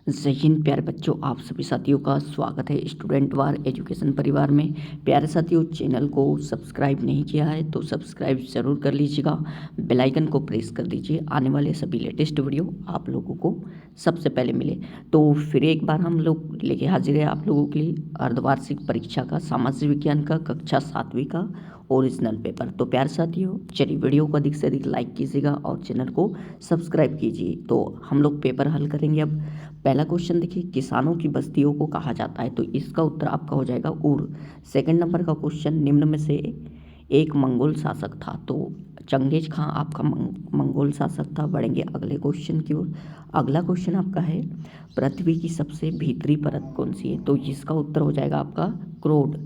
जय हिंद प्यारे बच्चों, आप सभी साथियों का स्वागत है स्टूडेंट वार एजुकेशन परिवार में। प्यारे साथियों, चैनल को सब्सक्राइब नहीं किया है तो सब्सक्राइब ज़रूर कर लीजिएगा, बेल आइकन को प्रेस कर दीजिए, आने वाले सभी लेटेस्ट वीडियो आप लोगों को सबसे पहले मिले। तो फिर एक बार हम लोग लेके हाजिर है आप लोगों के लिए अर्धवार्षिक परीक्षा का सामाजिक विज्ञान का कक्षा 7वीं का ओरिजिनल पेपर। तो प्यारे साथियों, चलिए वीडियो को अधिक से अधिक लाइक कीजिएगा और चैनल को सब्सक्राइब कीजिए। तो हम लोग पेपर हल करेंगे। अब पहला क्वेश्चन देखिए, किसानों की बस्तियों को कहा जाता है, तो इसका उत्तर आपका हो जाएगा उर। सेकंड नंबर का क्वेश्चन, निम्न में से एक मंगोल शासक था, तो चंगेज खां आपका मंगोल शासक था। बढ़ेंगे अगले क्वेश्चन की ओर। अगला क्वेश्चन आपका है, पृथ्वी की सबसे भीतरी परत कौन सी है, तो इसका उत्तर हो जाएगा आपका क्रोड।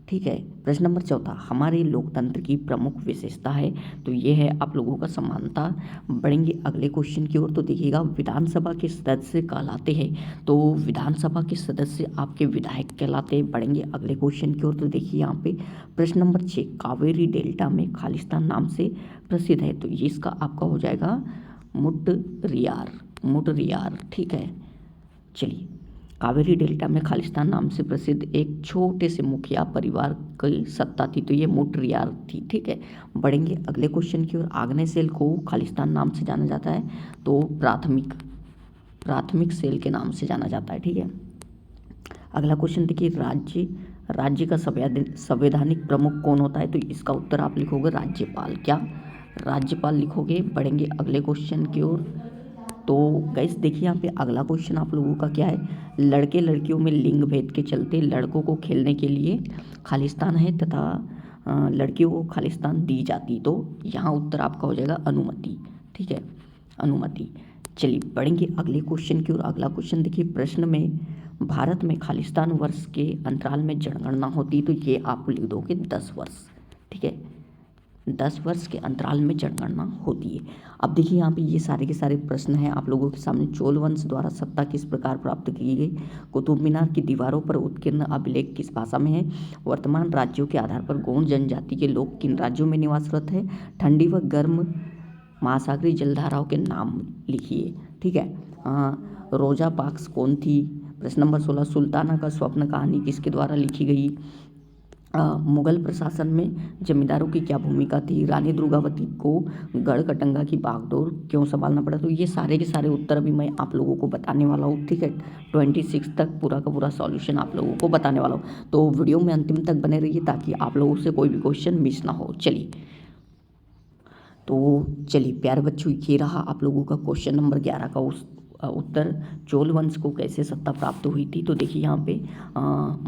ठीक है। प्रश्न नंबर चौथा, हमारे लोकतंत्र की प्रमुख विशेषता है, तो ये है आप लोगों का समानता। बढ़ेंगे अगले क्वेश्चन की ओर। तो देखिएगा, विधानसभा के सदस्य कहलाते हैं, तो विधानसभा के सदस्य आपके विधायक कहलाते हैं। बढ़ेंगे अगले क्वेश्चन की ओर। तो देखिए यहाँ पे प्रश्न नंबर 6, कावेरी डेल्टा में खालिस्तान नाम से प्रसिद्ध है, तो इसका आपका हो जाएगा मुटरियार। मुटरियार, ठीक है। चलिए, कावेरी डेल्टा में खालिस्तान नाम से प्रसिद्ध एक छोटे से मुखिया परिवार की सत्ता थी, तो ये मुटरियार थी। ठीक है। बढ़ेंगे अगले क्वेश्चन की ओर। आग्नेय सेल को खालिस्तान नाम से जाना जाता है, तो प्राथमिक प्राथमिक सेल के नाम से जाना जाता है। ठीक है। अगला क्वेश्चन देखिए, राज्य का संवैधानिक प्रमुख कौन होता है, तो इसका उत्तर आप लिखोगे राज्यपाल। क्या राज्यपाल लिखोगे। बढ़ेंगे अगले क्वेश्चन की ओर। तो गाइस देखिए यहाँ पे अगला क्वेश्चन आप लोगों का क्या है, लड़के लड़कियों में लिंग भेद के चलते लड़कों को खेलने के लिए खालिस्तान है तथा लड़कियों को खालिस्तान दी जाती, तो यहाँ उत्तर आपका हो जाएगा अनुमति। ठीक है, अनुमति। चलिए बढ़ेंगे अगले क्वेश्चन की ओर। अगला क्वेश्चन देखिए, प्रश्न में भारत में खालिस्तान वर्ष के अंतराल में जनगणना होती, तो ये आप लिख दोगे 10 वर्ष। ठीक है, 10 वर्ष के अंतराल में जनगणना होती है। अब देखिए यहाँ पे ये सारे के सारे प्रश्न हैं आप लोगों के सामने। चोल वंश द्वारा सत्ता किस प्रकार प्राप्त की गई, कुतुब मीनार की दीवारों पर उत्कीर्ण अभिलेख किस भाषा में है, वर्तमान राज्यों के आधार पर गौड़ जनजाति के लोग किन राज्यों में निवासरत है, ठंडी व गर्म महासागरीय जलधाराओं के नाम लिखिए। ठीक है। रोजा पार्क्स कौन थी। प्रश्न नंबर 16, सुल्ताना का स्वप्न कहानी किसके द्वारा लिखी गई। मुगल प्रशासन में जमींदारों की क्या भूमिका थी, रानी दुर्गावती को गढ़कटंगा की बागडोर क्यों संभालना पड़ा, तो ये सारे के सारे उत्तर अभी मैं आप लोगों को बताने वाला हूँ। ठीक है, 26 तक पूरा का पूरा सॉल्यूशन आप लोगों को बताने वाला हूँ, तो वीडियो में अंतिम तक बने रहिए ताकि आप लोगों से कोई भी क्वेश्चन मिस ना हो। चलिए, तो चलिए प्यारे बच्चों, ये रहा आप लोगों का क्वेश्चन नंबर 11 का उत्तर, चोल वंश को कैसे सत्ता प्राप्त हुई थी। तो देखिए यहाँ पे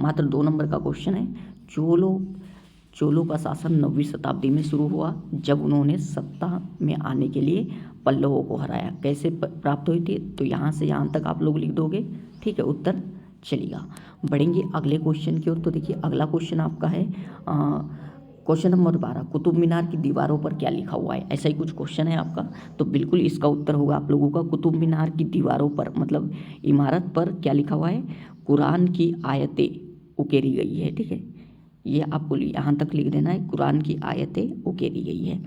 मात्र 2 नंबर का क्वेश्चन है। चोलों का शासन 9वीं शताब्दी में शुरू हुआ, जब उन्होंने सत्ता में आने के लिए पल्लवों को हराया। कैसे प्राप्त हुई थी, तो यहाँ से यहाँ तक आप लोग लिख दोगे। ठीक है, उत्तर चलेगा। बढ़ेंगे अगले क्वेश्चन की ओर। तो देखिए अगला क्वेश्चन आपका है क्वेश्चन नंबर 12, कुतुब मीनार की दीवारों पर क्या लिखा हुआ है, ऐसा ही कुछ क्वेश्चन है आपका। तो बिल्कुल इसका उत्तर होगा आप लोगों का, कुतुब मीनार की दीवारों पर मतलब इमारत पर क्या लिखा हुआ है, कुरान की आयतें उकेरी गई है। ठीक है, ये आपको यहाँ तक लिख देना है, कुरान की आयतें उकेरी गई है।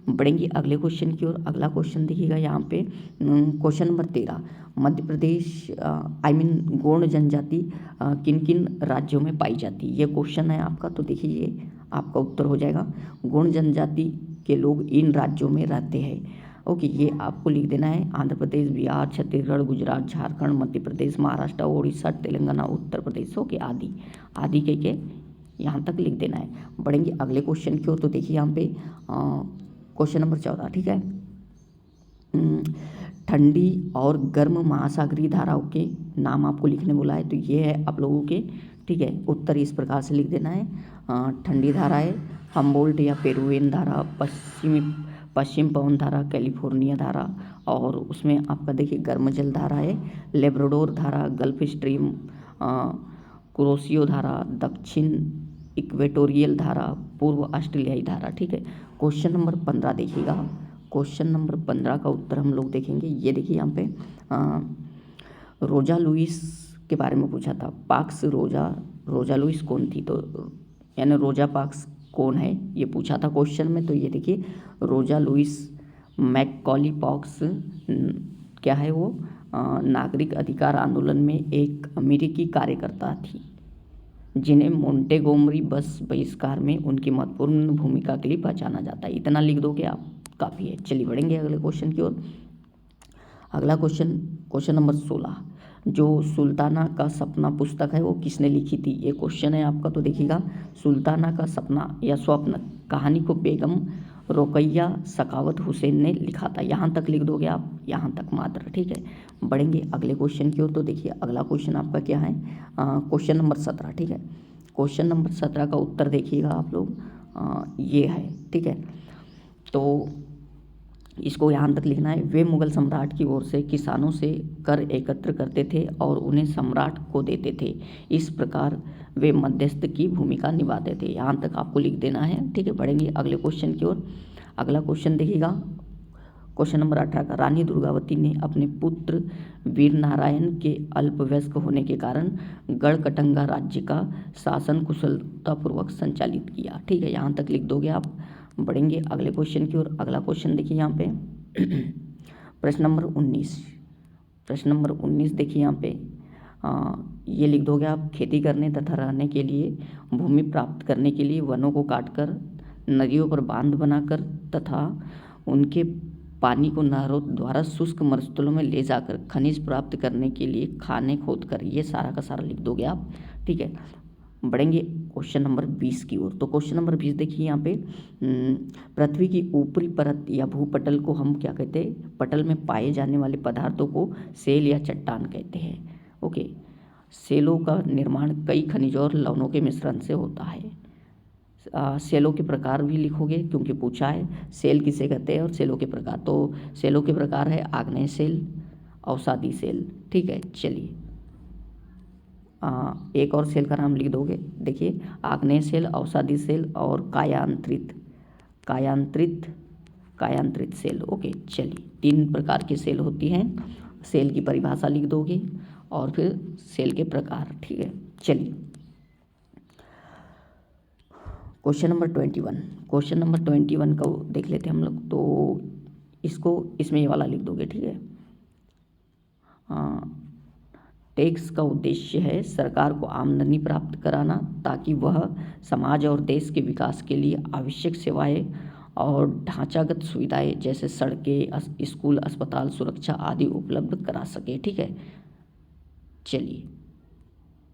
बढ़ेंगे अगले क्वेश्चन की ओर। अगला क्वेश्चन देखिएगा यहाँ पे क्वेश्चन नंबर 13, मध्य प्रदेश गौड़ जनजाति किन किन राज्यों में पाई जाती है, ये क्वेश्चन है आपका। तो देखिए ये आपका उत्तर हो जाएगा, गौड़ जनजाति के लोग इन राज्यों में रहते हैं। ओके, ये आपको लिख देना है, आंध्र प्रदेश, बिहार, छत्तीसगढ़, गुजरात, झारखंड, मध्य प्रदेश, महाराष्ट्र, उड़ीसा, तेलंगाना, उत्तर प्रदेश। ओके, आदि आदि के यहाँ तक लिख देना है। बढ़ेंगे अगले क्वेश्चन की ओर। तो देखिए यहाँ पे क्वेश्चन नंबर 14। ठीक है, ठंडी और गर्म महासागरीय धाराओं के नाम आपको लिखने बोला है, तो ये है आप लोगों के। ठीक है, उत्तर इस प्रकार से लिख देना है, ठंडी धारा है हम्बोल्ट या पेरुवियन धारा, पश्चिम पवन धारा, कैलिफोर्निया धारा, और उसमें आपका देखिए गर्म जल धारा है लेब्राडोर धारा, गल्फ स्ट्रीम, कुरोसियो धारा, दक्षिण इक्वेटोरियल धारा, पूर्व ऑस्ट्रेलियाई धारा। ठीक है, क्वेश्चन नंबर 15 देखिएगा। क्वेश्चन नंबर 15 का उत्तर हम लोग देखेंगे। ये देखिए यहाँ पे रोजा लुइस के बारे में पूछा था, पार्क्स रोजा लुइस कौन थी, तो यानी रोजा पार्क्स कौन है, ये पूछा था क्वेश्चन में। तो ये देखिए रोजा लुइस मैककॉली पॉक्स क्या है, वो नागरिक अधिकार आंदोलन में एक अमेरिकी कार्यकर्ता थी जिन्हें मोंटेगोमरी बस बहिष्कार में उनकी महत्वपूर्ण भूमिका के लिए पहचाना जाता है। इतना लिख दोगे आप, काफ़ी है। चलिए बढ़ेंगे अगले क्वेश्चन की ओर। अगला क्वेश्चन नंबर 16, जो सुल्ताना का सपना पुस्तक है वो किसने लिखी थी? ये क्वेश्चन है आपका। तो देखिएगा, सुल्ताना का सपना या स्वप्न कहानी को बेगम रोकैया सखावत हुसैन ने लिखा था। यहाँ तक लिख दोगे आप, यहाँ तक मात्र, ठीक है। बढ़ेंगे अगले क्वेश्चन की ओर। तो देखिए अगला क्वेश्चन आपका क्या है, क्वेश्चन नंबर 17, ठीक है। क्वेश्चन नंबर 17 का उत्तर देखिएगा आप लोग, ये है, ठीक है। तो इसको यहाँ तक लिखना है। वे मुगल सम्राट की ओर से किसानों से कर एकत्र करते थे और उन्हें सम्राट को देते थे। इस प्रकार वे मध्यस्थ की भूमिका निभाते थे। यहाँ तक आपको लिख देना है, ठीक है। बढ़ेंगे अगले क्वेश्चन की ओर। अगला क्वेश्चन देखिएगा, क्वेश्चन नंबर 18 का, रानी दुर्गावती ने अपने पुत्र वीर नारायण के अल्पवयस्क होने के कारण गढ़कटंगा राज्य का शासन कुशलतापूर्वक संचालित किया, ठीक है। यहाँ तक लिख दोगे आप। बढ़ेंगे अगले क्वेश्चन की ओर। अगला क्वेश्चन देखिए यहाँ पे प्रश्न नंबर 19 देखिए यहाँ पे, ये लिख दोगे आप। खेती करने तथा रहने के लिए भूमि प्राप्त करने के लिए वनों को काटकर, नदियों पर बांध बनाकर तथा उनके पानी को नहरों द्वारा शुष्क मरुस्थलों में ले जाकर खनिज प्राप्त करने के लिए खाने खोदकर, ये सारा का सारा लिख दोगे आप, ठीक है। बढ़ेंगे क्वेश्चन नंबर 20 की ओर। तो क्वेश्चन नंबर 20 देखिए यहाँ पे, पृथ्वी की ऊपरी परत या भूपटल को हम क्या कहते हैं? पटल में पाए जाने वाले पदार्थों को सेल या चट्टान कहते हैं। ओके, सेलों का निर्माण कई खनिजों और लवणों के मिश्रण से होता है। सेलों के प्रकार भी लिखोगे क्योंकि पूछा है सेल किसे कहते हैं और सेलों के प्रकार। तो सेलों के प्रकार है आग्नेय सेल, अवसादी सेल, ठीक है। चलिए एक और सेल का नाम लिख दोगे। देखिए, आग्नेय सेल, अवसादी सेल और कायांतरित सेल। ओके, चलिए 3 प्रकार की सेल होती हैं। सेल की परिभाषा लिख दोगे और फिर सेल के प्रकार, ठीक है। चलिए क्वेश्चन नंबर 21 को देख लेते हैं हम लोग। तो इसमें ये वाला लिख दोगे, ठीक है। टैक्स का उद्देश्य है सरकार को आमदनी प्राप्त कराना ताकि वह समाज और देश के विकास के लिए आवश्यक सेवाएं और ढांचागत सुविधाएं जैसे सड़कें, स्कूल, अस्पताल, सुरक्षा आदि उपलब्ध करा सके, ठीक है। चलिए